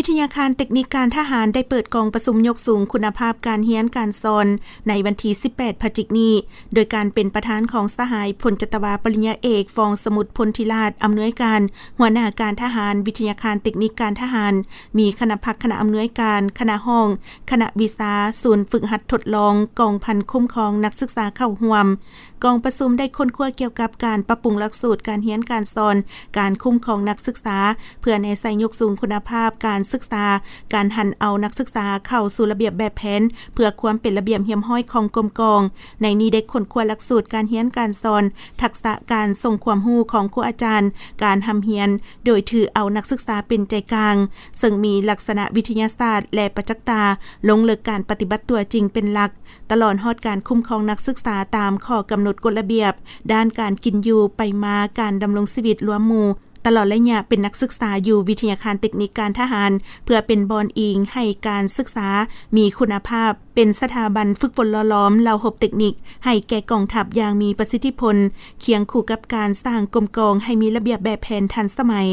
วิทยาคารเทคนิคการทหารได้เปิดกองประชุมยกสูงคุณภาพการเรียนการสอนในวันที่ 18 พฤศจิกายนนี้โดยการเป็นประธานของสหายพลจัตวาปริญญาเอกฟองสมุทรพลธิราชอำนวยการหัวหน้าการทหารวิทยาคารเทคนิคการทหารมีคณะพักคณะอำนวยการคณะห้องคณะวิชาศูนย์ฝึกหัดทดลองกองพันคุ้มครองนักศึกษาเข้าร่วมกองประชุมได้ค้นคว้าเกี่ยวกับการปรับปรุงหลักสูตรการเรียนการสอนการคุ้มครองนักศึกษาเพื่อในใส่ยกสูงคุณภาพการศึกษาการหันเอานักศึกษาเข้าสู่ระเบียบแบบแผนเพื่อความเป็นระเบียบเหี่ยมห้อยของกรมกองในนี้ได้ค้นคว้าหลักสูตรการเรียนการสอนทักษะการส่งความรู้ของครูอาจารย์การทำเรียนโดยถือเอานักศึกษาเป็นใจกลางซึ่งมีลักษณะวิทยาศาสตร์และประจักษ์ตาลงลึกการปฏิบัติตัวจริงเป็นหลักตลอดฮอดการคุ้มครองนักศึกษาตามข้อกำหนดกฎระเบียบด้านการกินอยู่ไปมาการดำรงชีวิตร่วมหมู่ตลอดระยะเป็นนักศึกษาอยู่วิทยาคารเทคนิคการทหารเพื่อเป็นบอนอิงให้การศึกษามีคุณภาพเป็นสถาบันฝึกฝนหล่อหลอมเหล่าหบเทคนิคให้แก่กองทัพอย่างมีประสิทธิผลเคียงคู่กับการสร้างกรมกองให้มีระเบียบแบบแผนทันสมัย